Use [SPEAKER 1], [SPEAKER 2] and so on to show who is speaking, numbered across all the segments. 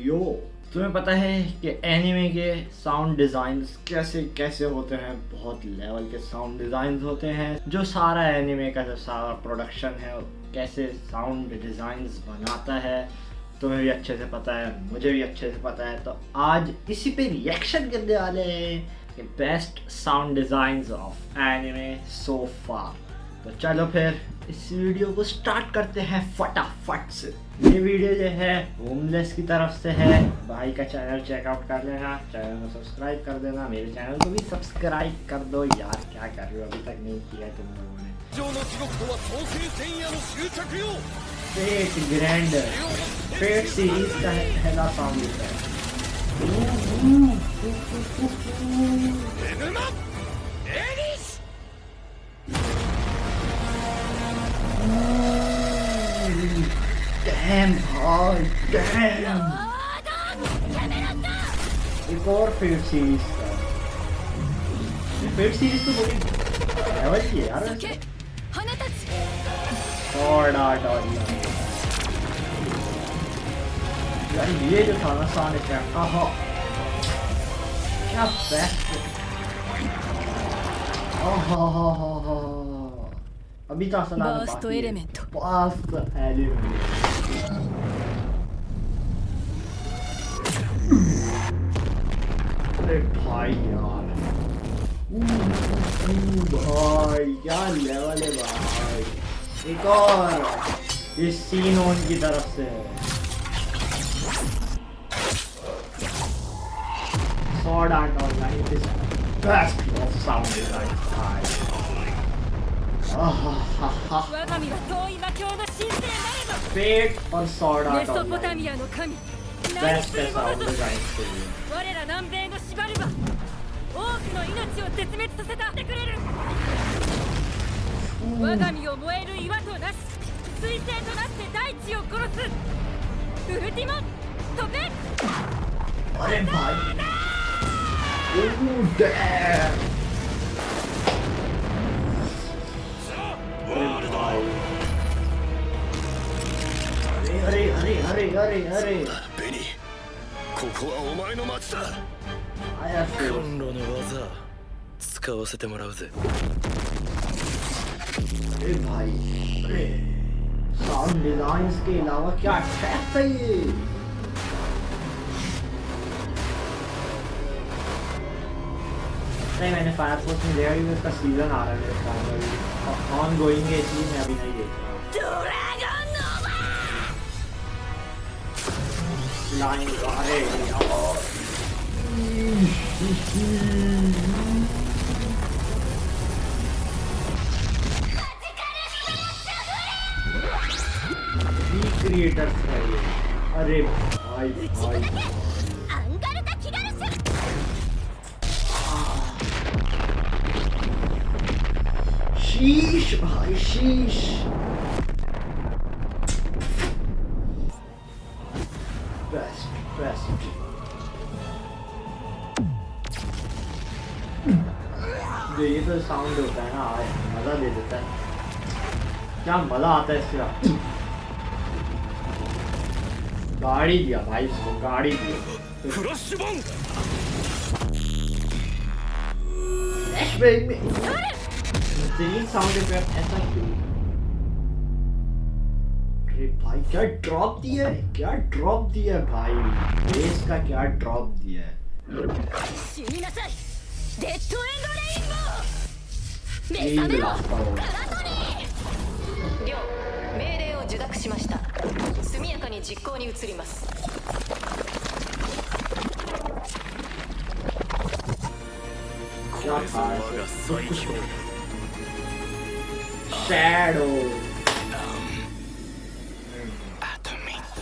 [SPEAKER 1] यो, तुम्हें पता है कि एनिमे के साउंड डिज़ाइंस कैसे कैसे होते हैं? बहुत लेवल के साउंड डिज़ाइंस होते हैं। जो सारा एनिमे का जो सारा प्रोडक्शन है कैसे साउंड डिज़ाइंस बनाता है, तुम्हें भी अच्छे से पता है, मुझे भी अच्छे से पता है। तो आज इसी पे रिएक्शन करने वाले हैं कि best sound designs of anime so far. तो चलो फिर इस वीडियो को स्टार्ट करते हैं फटाफट से। ये वीडियो जो है होमलेस की तरफ से है। भाई का चैनल चेकआउट कर लेना, चैनल को सब्सक्राइब कर देना, मेरे चैनल को भी सब्सक्राइब कर दो यार। क्या कर रहे हो, अभी तक नहीं किया है तुम लोगों ने। फेट ग्रैंडर, फेट सीरीज का पहला साउंड है। डैम भाई, डैम। एक और फेट सीरीज का। फेट सीरीज तो बड़ी लेवल की है यार। स्वॉर्ड आर्ट ऑनलाइन यार, ये जो था ना साउंड इफेक्ट, आहा क्या बेस्ट। अभी तो असला
[SPEAKER 2] バーストエレメント。
[SPEAKER 1] फास्ट एलिमेंट। अरे भाई यार, भाई क्या लेवल है भाई। एक और इस सीन ऑन की तरफ से sword art online is best of sound design भाई।
[SPEAKER 2] 我が身は遠い魔境の神聖なれば
[SPEAKER 1] फेट और स्वॉर्ड
[SPEAKER 2] メ
[SPEAKER 1] आर्ट
[SPEAKER 2] ソポタ
[SPEAKER 1] ऑनलाइन
[SPEAKER 2] ミアの神何
[SPEAKER 1] बेस्ट
[SPEAKER 2] す
[SPEAKER 1] है
[SPEAKER 2] るもの
[SPEAKER 1] साउंड
[SPEAKER 2] ぞ
[SPEAKER 1] डिजाइन के लिए।
[SPEAKER 2] 我ら南米のシバルバ多くの命を絶滅させたってくれる我が身を燃える岩となし彗星となって大地を殺すウルティモ飛べ
[SPEAKER 1] अरे भाई, डैम। अरे अरे अरे अरे अरे
[SPEAKER 3] ベニー、ここはお前の町だ。
[SPEAKER 1] आया फिर।
[SPEAKER 3] コンロの技使わせてもらうぜ。
[SPEAKER 1] अरे भाई, अरे साउंड डिजाइन्स के अलावा क्या इफेक्ट है ये। नहीं, मैंने फायर फोर्स में देखा कि उसका सीजन आ रहा है मेरे ख्याल में, ऑन गोइंग है, इसलिए मैं अभी नहीं देख रहा।
[SPEAKER 2] ドラゴンノーバ
[SPEAKER 1] लाइन अरे क्रिएटर्स है ये। अरे भाई भाई,
[SPEAKER 2] アンガルタキガルス
[SPEAKER 1] शीश भाई शीश। Best best. जो ये तो साउंड होता है ना, मजा दे देता है। क्या मजा आता है इसका। गाड़ी दिया भाई इसको, गाड़ी दिया।
[SPEAKER 3] フラッシュボン。
[SPEAKER 1] फ्लैशबैक में बेहतरीन साउंड इफेक्ट, ऐसा क्यों? अरे भाई क्या ड्रॉप दिया है, क्या ड्रॉप दिया है भाई। बेस का क्या ड्रॉप दिया है।
[SPEAKER 2] 死になさいデッドエンドレインボー
[SPEAKER 1] यही
[SPEAKER 2] 目覚めろ
[SPEAKER 1] लास्ट
[SPEAKER 2] プラトニー
[SPEAKER 4] 両命令を受諾しました。速やかに実行に移ります。
[SPEAKER 1] क्या
[SPEAKER 3] これぞ
[SPEAKER 1] था
[SPEAKER 3] 我が最強。
[SPEAKER 1] शैडो।
[SPEAKER 3] アトミック。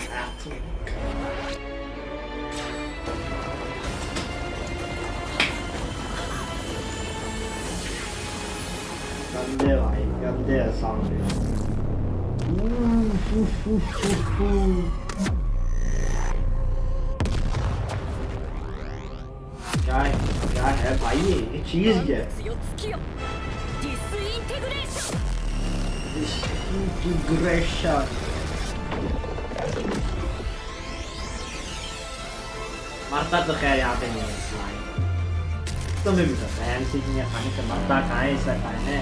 [SPEAKER 1] गंदे भाई, गंदे है साउंड। क्या है भाई, ये चीज क्या है?
[SPEAKER 2] 強つきよディスインテグレーション
[SPEAKER 1] Disintegration. मरता तो खैर यहाँ पे नहीं है, तुम्हें भी पता है एमसी की खाने से मरता कहाँ है, इसका कहाँ है,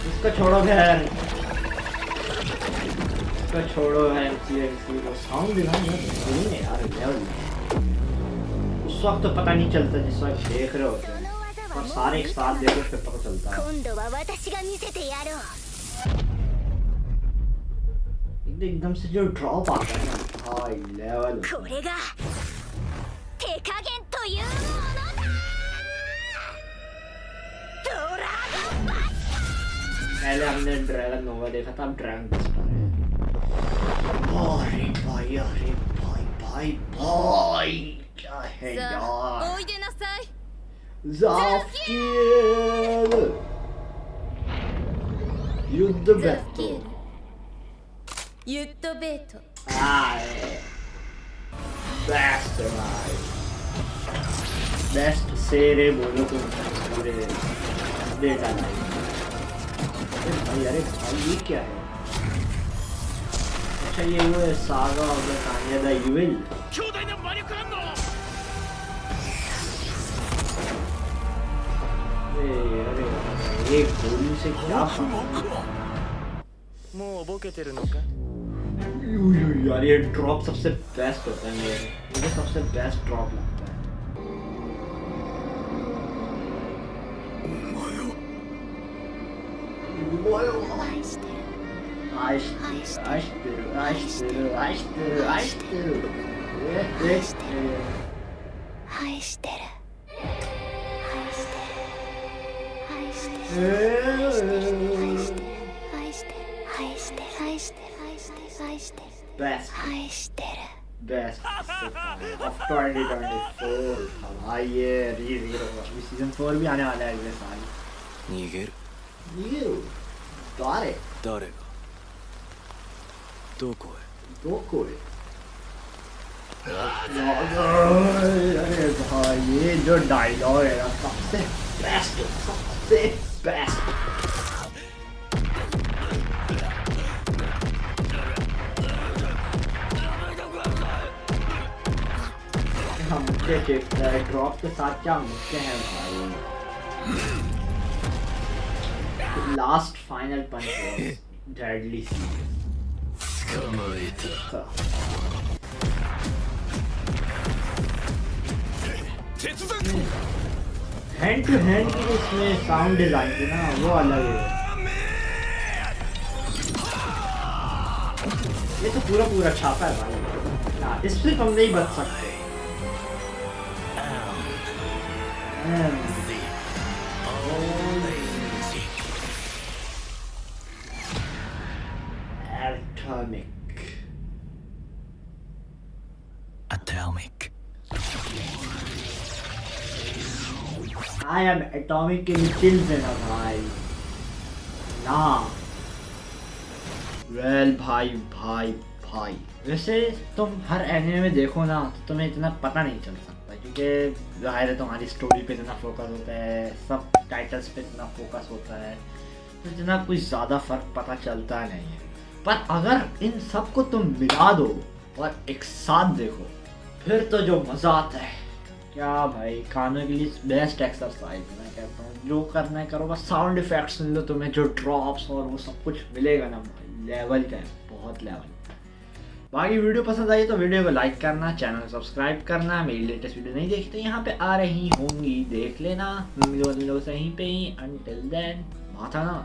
[SPEAKER 1] इसको छोड़ो खैर, इसको छोड़ो है एमसी को साउंड डिजाइन नहीं है यार लेवल। उस वक्त तो पता नहीं चलता जिस वक्त देख रहे होते हैं, और सारे एक साथ देखो फिर पता चलता है। एकदम से जो ड्रॉप आता है ना हाई लेवल, पहले हमने ड्रैगन नोवा देखा था, अब ड्रैगन बस्टर है। अरे भाई भाई भाई क्या है यार, ज़ाफ़िर युद्ध बेटो, बेस्ट भाई, बेस्ट सेरे बोलो तो पूरे डेटा लाइन। अरे भाई ये क्या है, अच्छा ये वो saga of the Tania the evil, अरे ये गोली से क्या यार, ये ड्रॉप सबसे बेस्ट होता है, मुझे सबसे बेस्ट ड्रॉप लगता है। Best of 2024 भाई, ये सीजन 4 भी आने वाला है अगले साल।
[SPEAKER 3] 逃げる
[SPEAKER 1] 誰
[SPEAKER 3] 誰がどこへ
[SPEAKER 1] どこへअरे भाई ये जो डायलॉग है ना सबसे बेस्ट हम ड्रॉप के साथ क्या मुझसे हैं भाई। Last final punch deadly hand to hand की इसमें साउंड डिजाइन थी ना वो अलग है, ये तो पूरा छापा है भाई ना, इससे हम नहीं बच सकते।
[SPEAKER 3] Atomic
[SPEAKER 1] I am atomic के चिल्स है ना भाई ना। वेल भाई वैसे तुम हर एनिमे में देखो ना तो तुम्हें इतना पता नहीं चल सकता, क्योंकि जाहिर है तुम्हारी स्टोरी पे इतना फोकस होता है, सब टाइटल्स पे इतना फोकस होता है, तो इतना कुछ ज़्यादा फर्क पता चलता नहीं है। पर अगर इन सब को तुम मिला दो और एक साथ देखो फिर तो जो मज़ा आता है क्या भाई, कानों के लिए बेस्ट एक्सरसाइज मैं कहता हूँ। जो करना है करो, बस साउंड इफेक्ट्स सुन लो, तुम्हें जो ड्रॉप्स और वो सब कुछ मिलेगा ना भाई, लेवल का है, बहुत लेवल। बाकी वीडियो पसंद आई तो वीडियो को लाइक करना, चैनल सब्सक्राइब करना, मेरी लेटेस्ट वीडियो नहीं देखते यहाँ पे आ रही होंगी देख लेना, मिलो से यहीं पे ही। अंटिल देन माथा ना।